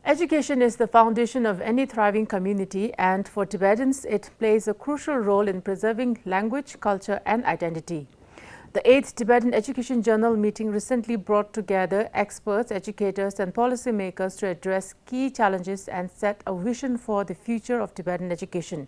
Education is the foundation of any thriving community, and for Tibetans, it plays a crucial role in preserving language, culture, and identity. The 8th Tibetan Education Journal meeting recently brought together experts, educators, and policymakers to address key challenges and set a vision for the future of Tibetan education.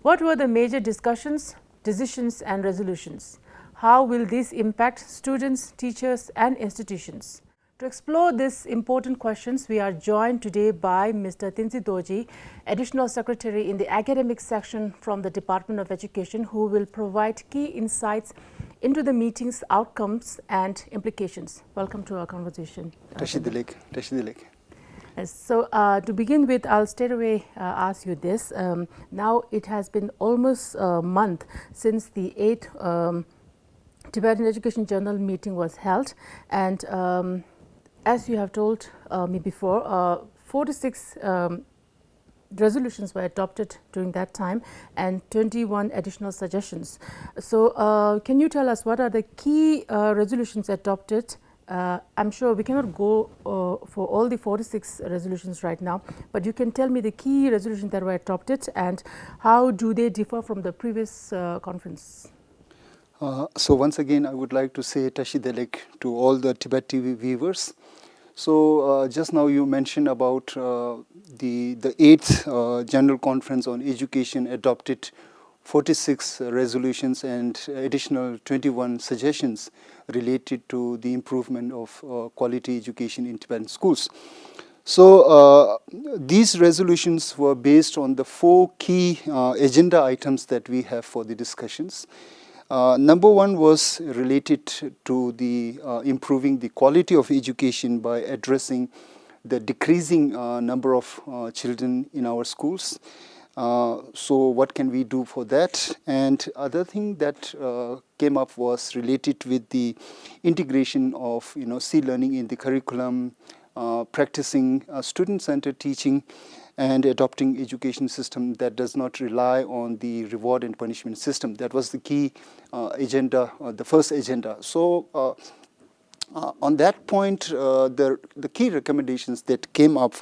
What were the major discussions, decisions, and resolutions? How will these impact students, teachers, and institutions? To explore these important questions, we are joined today by Mr. Tenzin Dorjee, Additional Secretary in the Academic Section from the Department of Education, who will provide key insights into the meeting's outcomes and implications. Welcome to our conversation. Tashidilek. So to begin with, I'll straight away ask you this. Now it has been almost a month since the 8th Tibetan Education Journal meeting was held, and as you have told me before, 46 resolutions were adopted during that time and 21 additional suggestions. So can you tell us what are the key resolutions adopted? I'm sure we cannot go for all the 46 resolutions right now, but you can tell me the key resolutions that were adopted and how do they differ from the previous conference? So once again, I would like to say Tashidelek to all the Tibettv viewers. So just now you mentioned about the 8th General Conference on Education adopted 46 resolutions and additional 21 suggestions related to the improvement of quality education in Tibetan schools. So these resolutions were based on the 4 key agenda items that we have for the discussions. Number 1 was related to the improving the quality of education by addressing the decreasing number of children in our schools. So what can we do for that? And other thing that came up was related with the integration of C-learning in the curriculum, practicing student-centered teaching, and adopting education system that does not rely on the reward and punishment system. That was the key agenda, the first agenda. So on that point, the key recommendations that came up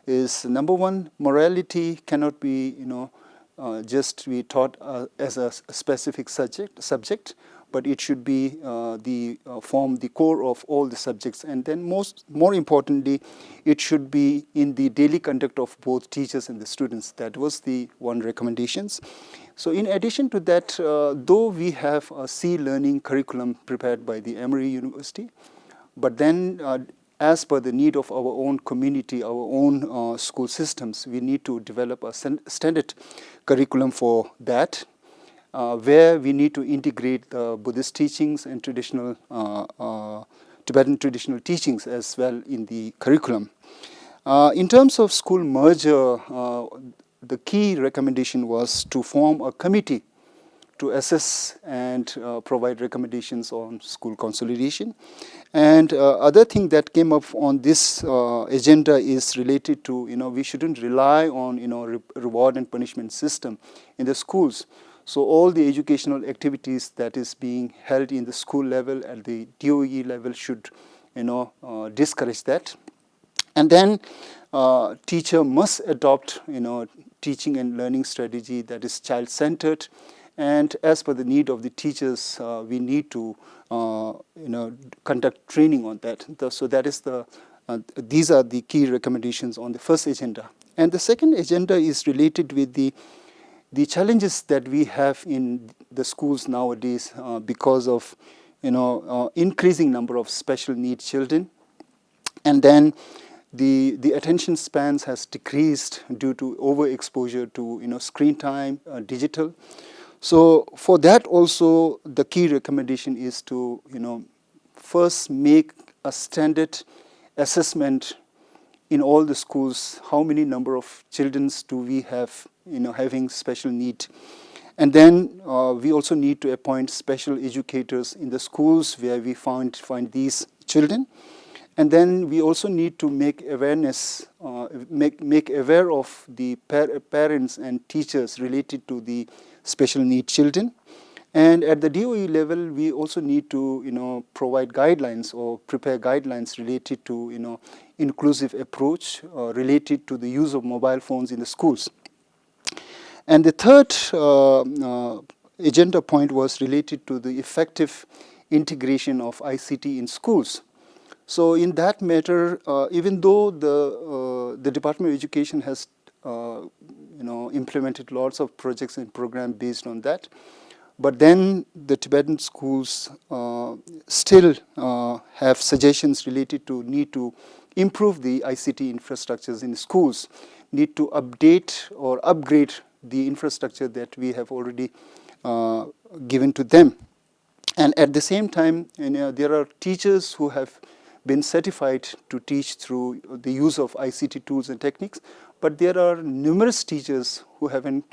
is number 1, morality cannot be just be taught as a specific subject, but it should be form the core of all the subjects, and then more importantly, it should be in the daily conduct of both teachers and the students. That was the one recommendations. So in addition to that, though we have a C-learning curriculum prepared by the Emory University, but then as per the need of our own community, our own school systems, we need to develop a standard curriculum for that, where we need to integrate the Buddhist teachings and traditional Tibetan traditional teachings as well in the curriculum. In terms of school merger, the key recommendation was to form a committee to assess and provide recommendations on school consolidation. And other thing that came up on this agenda is related to, we shouldn't rely on, reward and punishment system in the schools. So all the educational activities that is being held in the school level at the DOE level should, discourage that. And then teacher must adopt, teaching and learning strategy that is child-centered. And as per the need of the teachers, we need to, conduct training on that. So that is these are the key recommendations on the first agenda. And the second agenda is related with the challenges that we have in the schools nowadays because of, increasing number of special needs children. And then the attention spans has decreased due to overexposure to, screen time, digital. So for that also, the key recommendation is to, first make a standard assessment in all the schools. How many number of children do we have, having special need? And then we also need to appoint special educators in the schools where we find these children. And then we also need to make awareness, make aware of the parents and teachers related to the special need children. And at the DOE level, we also need to, provide guidelines or prepare guidelines related to, inclusive approach related to the use of mobile phones in the schools. And the third agenda point was related to the effective integration of ICT in schools. So in that matter, even though the Department of Education has implemented lots of projects and programs based on that, but then the Tibetan schools still have suggestions related to need to improve the ICT infrastructures in schools, need to update or upgrade the infrastructure that we have already given to them. And at the same time, there are teachers who have been certified to teach through the use of ICT tools and techniques, but there are numerous teachers who haven't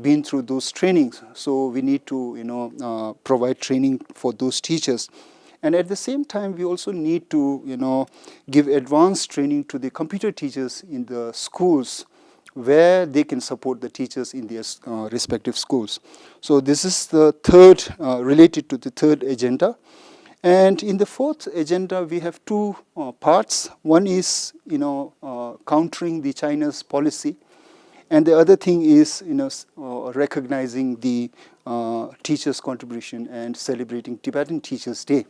been through those trainings. So we need to provide training for those teachers. And at the same time, we also need to give advanced training to the computer teachers in the schools, where they can support the teachers in their respective schools. So this is the third, related to the third agenda. And in the fourth agenda, we have two parts. One is, countering the China's policy, and the other thing is, recognizing the teachers' contribution and celebrating Tibetan Teachers' Day.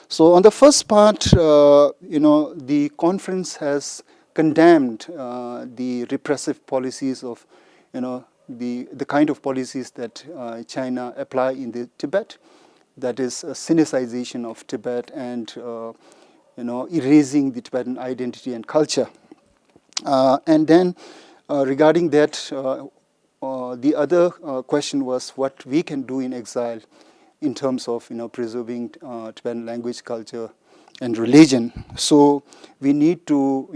So on the first part, the conference has condemned the repressive policies of, the kind of policies that China apply in the Tibet, that is sinicization of Tibet and, erasing the Tibetan identity and culture. And then regarding that, the other question was what we can do in exile in terms of, preserving Tibetan language, culture, and religion. So we need to,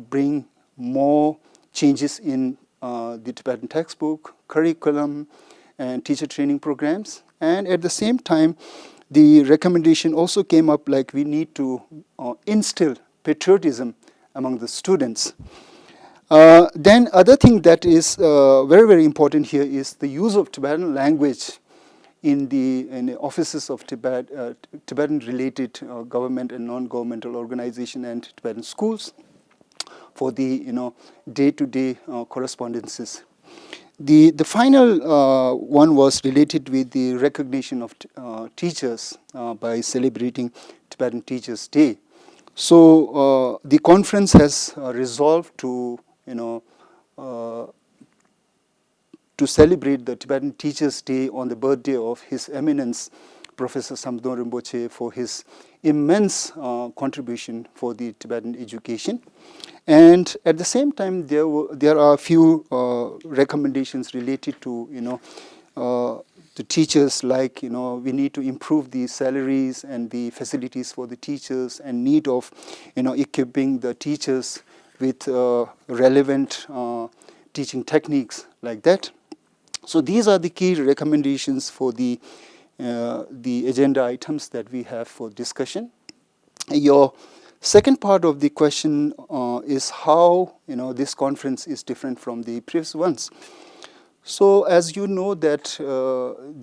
bring more changes in the Tibetan textbook, curriculum, and teacher training programs. And at the same time, the recommendation also came up like we need to instill patriotism among the students. Then other thing that is very, very important here is the use of Tibetan language in the offices of Tibetan-related government and non-governmental organization and Tibetan schools for the day-to-day correspondences. The final one was related with the recognition of teachers by celebrating Tibetan Teachers' Day. So the conference has resolved to celebrate the Tibetan Teachers' Day on the birthday of His Eminence Professor Samdon Rinpoche for his immense contribution for the Tibetan education. And at the same time, there are a few recommendations related to the teachers, like we need to improve the salaries and the facilities for the teachers, and need of equipping the teachers with relevant teaching techniques like that. So these are the key recommendations for the agenda items that we have for discussion. Your second part of the question is how this conference is different from the previous ones. So as you know that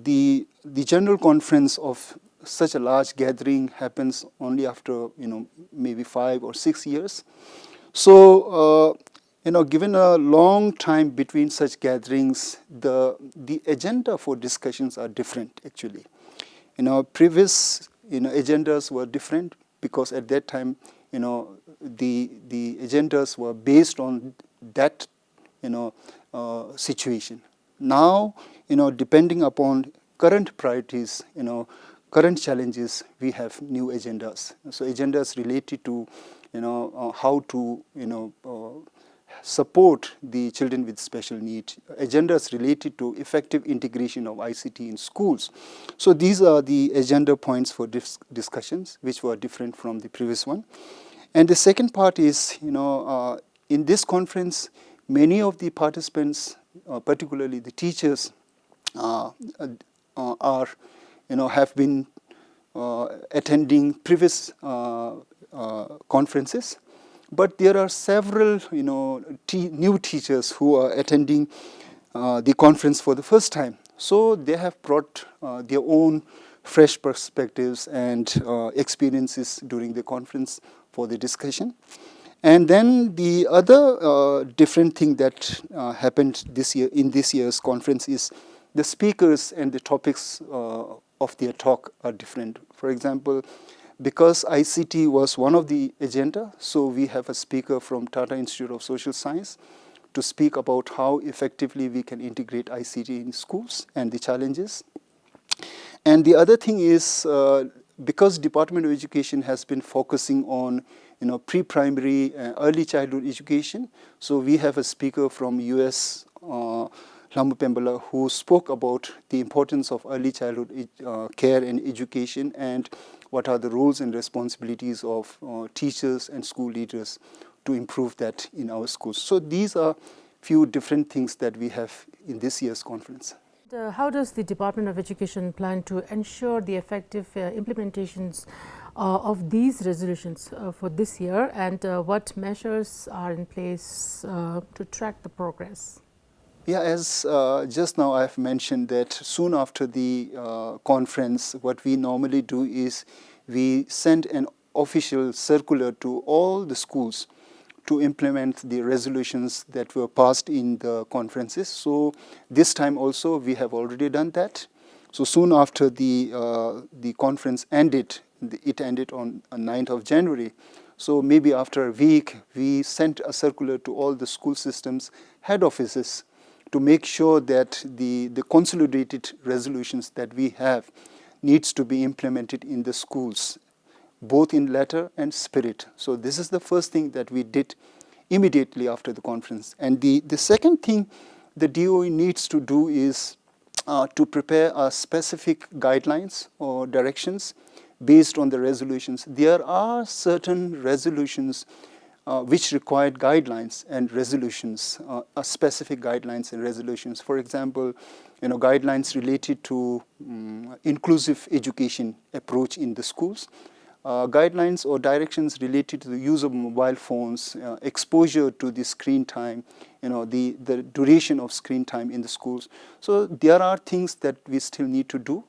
the general conference of such a large gathering happens only after maybe 5 or 6 years. So given a long time between such gatherings, the agenda for discussions are different actually. Previous agendas were different because at that time the agendas were based on that situation. Now depending upon current priorities, current challenges, we have new agendas. So agendas related to how to support the children with special needs, agendas related to effective integration of ICT in schools. So these are the agenda points for discussions, which were different from the previous one. And the second part is, in this conference, many of the participants, particularly the teachers, have been attending previous conferences. But there are several, new teachers who are attending the conference for the first time. So they have brought their own fresh perspectives and experiences during the conference for the discussion. And then the other different thing that happened this year in this year's conference is the speakers and the topics of their talk are different. For example, because ICT was one of the agenda, so we have a speaker from Tata Institute of Social Science to speak about how effectively we can integrate ICT in schools and the challenges. And the other thing is, because Department of Education has been focusing on pre-primary early childhood education, so we have a speaker from US, Lambu Pembala, who spoke about the importance of early childhood care and education and what are the roles and responsibilities of teachers and school leaders to improve that in our schools. So these are few different things that we have in this year's conference. How does the Department of Education plan to ensure the effective implementations of these resolutions for this year, and what measures are in place to track the progress? Yeah, as just now I've mentioned that soon after the conference, what we normally do is we send an official circular to all the schools to implement the resolutions that were passed in the conferences. So this time also we have already done that. So soon after the conference ended, it ended on 9th of January. So maybe after a week, we sent a circular to all the school systems head offices to make sure that the consolidated resolutions that we have needs to be implemented in the schools, both in letter and spirit. So this is the first thing that we did immediately after the conference. And the second thing the DOE needs to do is to prepare a specific guidelines or directions based on the resolutions. There are certain resolutions which required guidelines and resolutions, specific guidelines and resolutions. For example, guidelines related to inclusive education approach in the schools, guidelines or directions related to the use of mobile phones, exposure to the screen time, the duration of screen time in the schools. So there are things that we still need to do.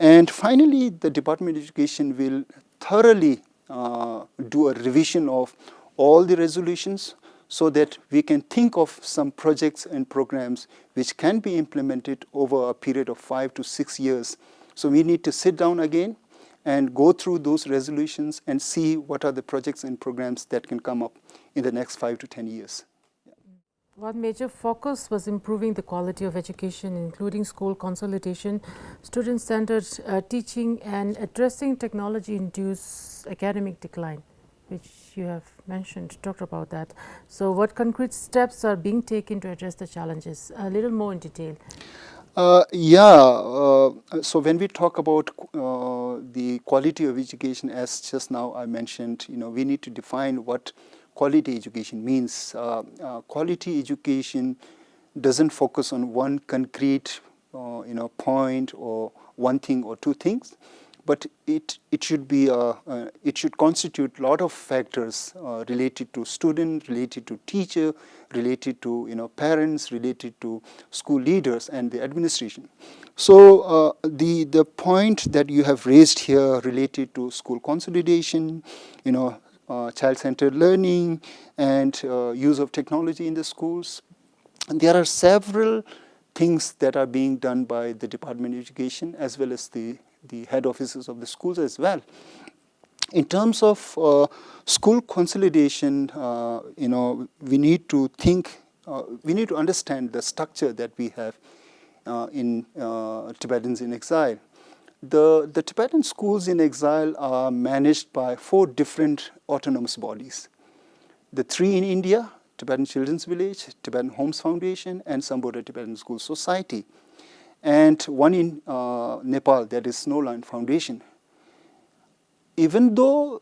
And finally, the Department of Education will thoroughly do a revision of all the resolutions so that we can think of some projects and programs which can be implemented over a period of 5 to 6 years. So we need to sit down again and go through those resolutions and see what are the projects and programs that can come up in the next 5 to 10 years. One major focus was improving the quality of education, including school consolidation, student-centered teaching, and addressing technology-induced academic decline, which you have mentioned, talked about that. So what concrete steps are being taken to address the challenges? A little more in detail. So when we talk about the quality of education, as just now I mentioned, we need to define what quality education means. Quality education doesn't focus on one concrete, point or one thing or two things, but it should be it should constitute a lot of factors related to student, related to teacher, related to parents, related to school leaders and the administration. So the point that you have raised here related to school consolidation, child-centered learning and use of technology in the schools. And there are several things that are being done by the Department of Education as well as the head offices of the schools as well. In terms of school consolidation, we need to think, we need to understand the structure that we have in Tibetans in exile. The Tibetan schools in exile are managed by 4 different autonomous bodies. The 3 in India, Tibetan Children's Village, Tibetan Homes Foundation, and Sambodha Tibetan School Society. And 1 in Nepal, that is Snowline Foundation. Even though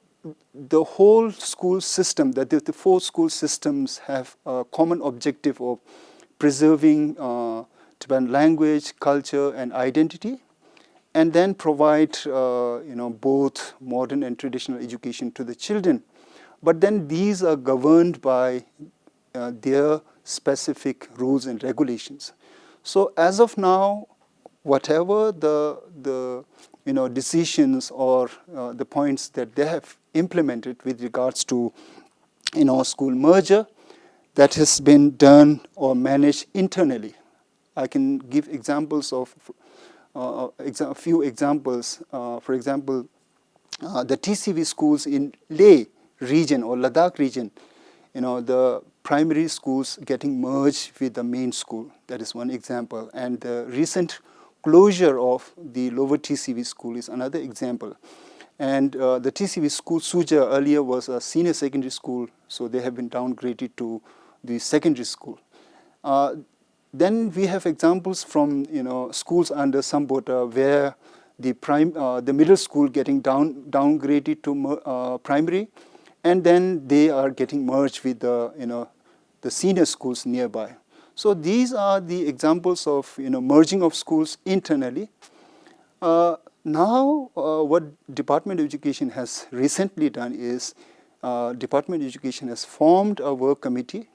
the whole school system, that the 4 school systems have a common objective of preserving Tibetan language, culture, and identity, and then provide both modern and traditional education to the children. But then these are governed by their specific rules and regulations. So as of now, whatever the decisions or the points that they have implemented with regards to school merger, that has been done or managed internally. I can give examples of a few examples. For example, the TCV schools in Leh region or Ladakh region, the primary schools getting merged with the main school. That is one example. And the recent closure of the lower TCV school is another example. And the TCV school, Suja, earlier was a senior secondary school, so they have been downgraded to the secondary school. Then we have examples from schools under Sambota where the middle school getting downgraded to primary, and then they are getting merged with the senior schools nearby. So these are the examples of merging of schools internally. Now, what Department of Education has recently done is Department of Education has formed a work committee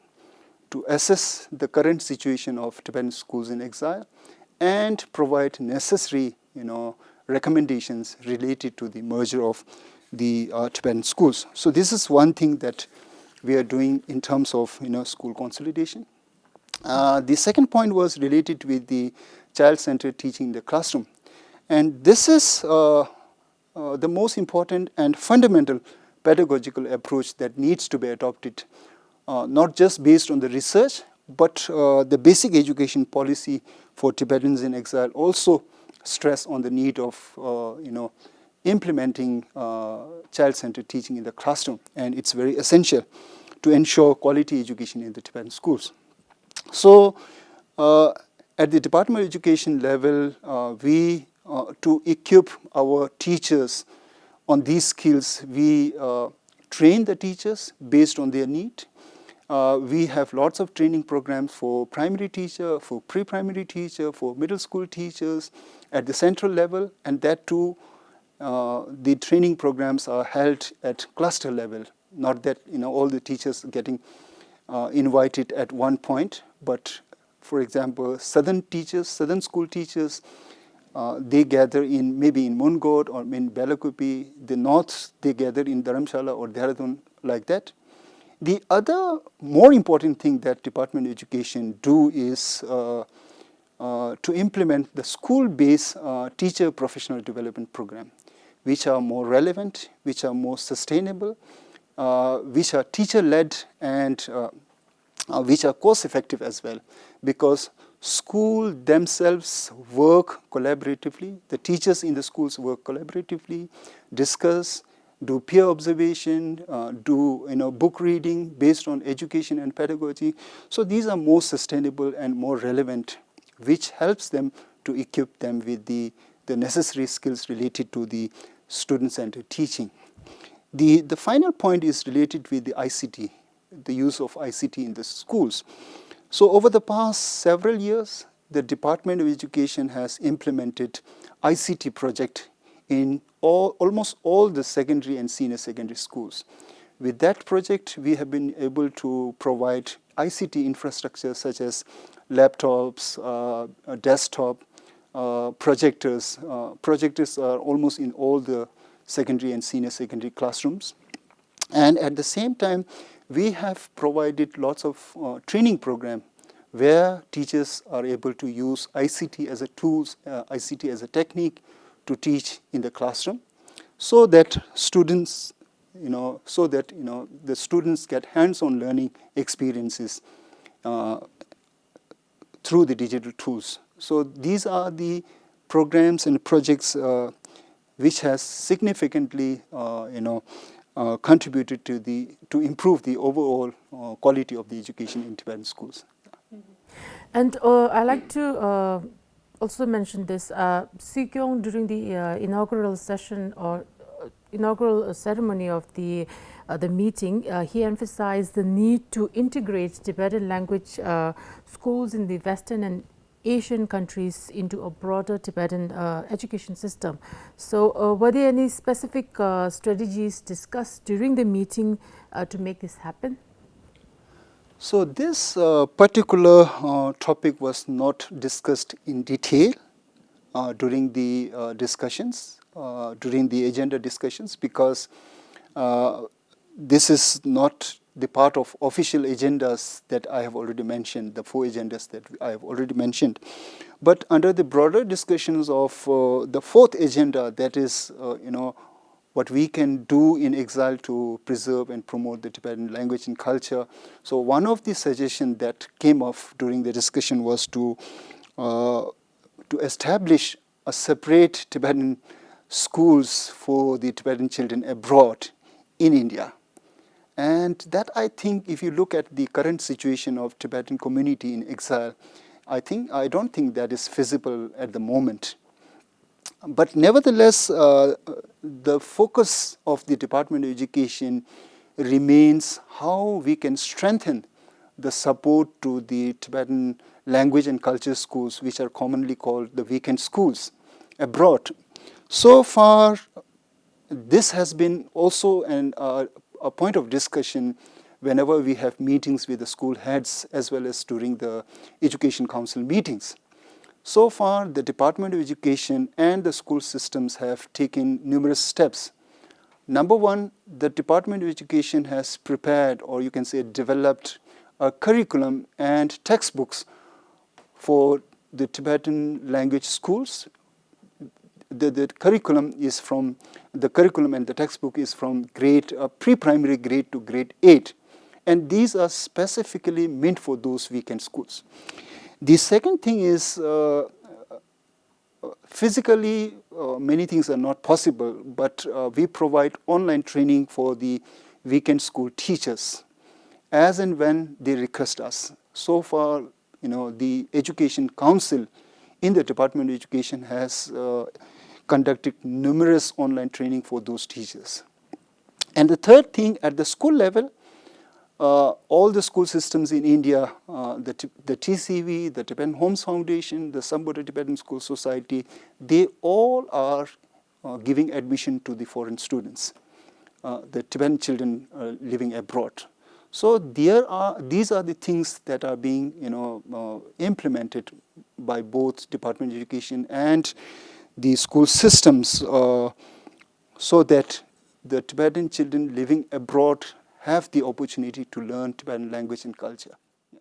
to assess the current situation of Tibetan schools in exile and provide necessary recommendations related to the merger of the Tibetan schools. So this is one thing that we are doing in terms of school consolidation. The second point was related with the child-centered teaching in the classroom. And this is the most important and fundamental pedagogical approach that needs to be adopted, not just based on the research, but the basic education policy for Tibetans in exile also stress on the need of implementing child-centered teaching in the classroom, and it's very essential to ensure quality education in the Tibetan schools. So at the Department of Education level, we to equip our teachers on these skills, we train the teachers based on their need. We have lots of training programs for primary teacher, for pre-primary teacher, for middle school teachers at the central level, and that too, the training programs are held at cluster level. Not that all the teachers getting invited at one point, but for example, southern school teachers, they gather maybe in Mungod or in Belakupi. The north, they gather in Dharamshala or Dehradun, like that. The other more important thing that Department of Education do is to implement the school-based teacher professional development program, which are more relevant, which are more sustainable, which are teacher-led, and which are cost-effective as well, because school themselves work collaboratively. The teachers in the schools work collaboratively, discuss, do peer observation, do book reading based on education and pedagogy. So these are more sustainable and more relevant, which helps them to equip them with the necessary skills related to the student-centered teaching. The final point is related with the ICT, the use of ICT in the schools. So over the past several years, the Department of Education has implemented ICT project in almost all the secondary and senior secondary schools. With that project, we have been able to provide ICT infrastructure such as laptops, desktop, projectors. Projectors are almost in all the secondary and senior secondary classrooms. And at the same time, we have provided lots of training program where teachers are able to use ICT as a tool, ICT as a technique to teach in the classroom, so that students, the students get hands-on learning experiences through the digital tools. So these are the programs and projects which has significantly, contributed to improve the overall quality of the education in Tibetan schools. And I like to also mention this. Sikyong, during the inaugural session or inaugural ceremony of the meeting, he emphasized the need to integrate Tibetan language schools in the Western and Asian countries into a broader Tibetan education system. So were there any specific strategies discussed during the meeting to make this happen? So this particular topic was not discussed in detail, during the discussions, during the agenda discussions, because this is not the part of official agendas that I have already mentioned, the 4 agendas that I have already mentioned. But under the broader discussions of the 4th agenda, that is, what we can do in exile to preserve and promote the Tibetan language and culture. So one of the suggestions that came up during the discussion was to establish a separate Tibetan schools for the Tibetan children abroad in India. And that, I think, if you look at the current situation of Tibetan community in exile, I don't think that is feasible at the moment. But nevertheless, the focus of the Department of Education remains how we can strengthen the support to the Tibetan language and culture schools, which are commonly called the weekend schools abroad. So far, this has been also a point of discussion whenever we have meetings with the school heads as well as during the Education Council meetings. So far, the Department of Education and the school systems have taken numerous steps. Number one, the Department of Education has prepared, or you can say developed, a curriculum and textbooks for the Tibetan language schools. The curriculum and the textbook is from pre-primary grade to grade 8. And these are specifically meant for those weekend schools. The second thing is, physically, many things are not possible, but we provide online training for the weekend school teachers as and when they request us. So far, the Education Council in the Department of Education has conducted numerous online training for those teachers. And the third thing, at the school level, all the school systems in India, the TCV, the Tibetan Homes Foundation, the Sambodha Tibetan School Society, they all are giving admission to the foreign students, the Tibetan children living abroad. So these are the things that are being implemented by both Department of Education and the school systems, so that the Tibetan children living abroad have the opportunity to learn Tibetan language and culture. Yeah.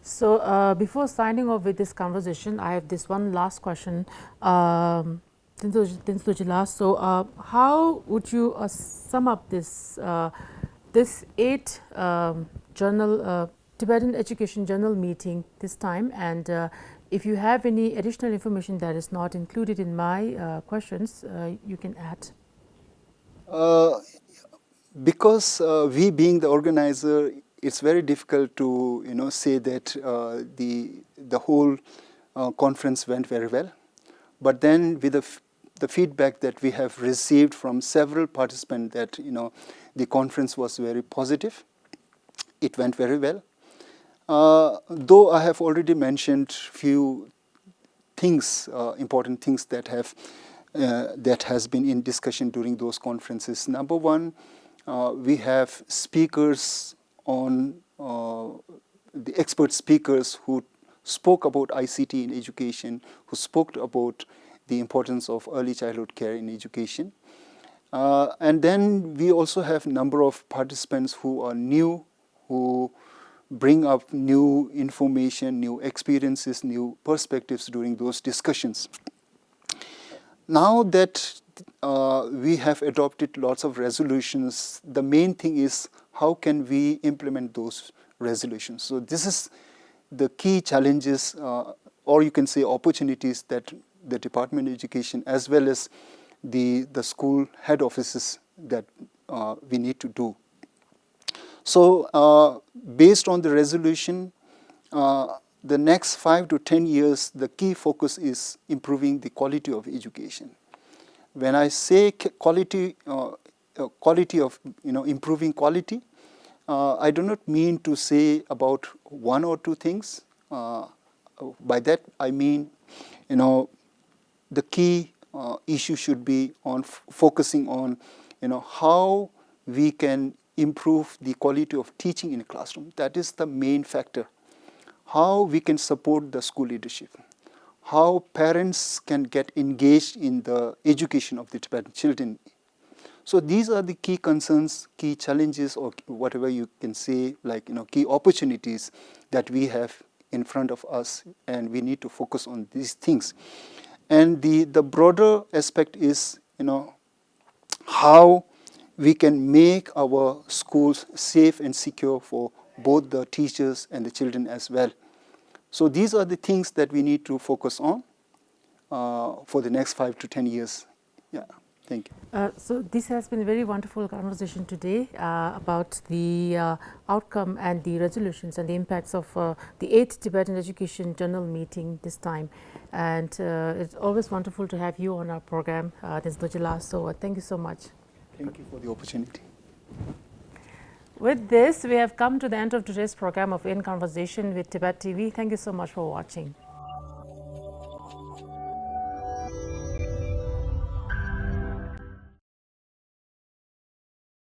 So before signing off with this conversation, I have this one last question. Tenzin Dorjee, so how would you sum up this 8th Tibetan Education Journal meeting this time? And if you have any additional information that is not included in my questions, you can add. Because we being the organizer, it's very difficult to say that the whole conference went very well. But then with the feedback that we have received from several participants, that the conference was very positive. It went very well. Though I have already mentioned few things, important things that has been in discussion during those conferences. Number one, we have speakers on the expert speakers who spoke about ICT in education, who spoke about the importance of early childhood care in education. And then we also have a number of participants who are new, who bring up new information, new experiences, new perspectives during those discussions. Now that we have adopted lots of resolutions, the main thing is how can we implement those resolutions. So this is the key challenges, or you can say opportunities, that the Department of Education as well as the school head offices that we need to do. So based on the resolution, the next 5 to 10 years, the key focus is improving the quality of education. When I say quality of improving quality, I do not mean to say about 1 or 2 things. By that I mean, the key issue should be on focusing on, how we can improve the quality of teaching in a classroom. That is the main factor. How we can support the school leadership. how parents can get engaged in the education of the Tibetan children. So these are the key concerns, key challenges, or whatever you can say, like, key opportunities that we have in front of us, and we need to focus on these things. And the broader aspect is, how we can make our schools safe and secure for both the teachers and the children as well. So these are the things that we need to focus on for the next 5 to 10 years. Yeah, thank you. So this has been a very wonderful conversation today about the outcome and the resolutions and the impacts of the 8th Tibetan Education General Meeting this time. And it's always wonderful to have you on our program, Tenzin Dorjee. So thank you so much. Thank you for the opportunity. With this, we have come to the end of today's program of In Conversation with Tibettv. Thank you so much for watching.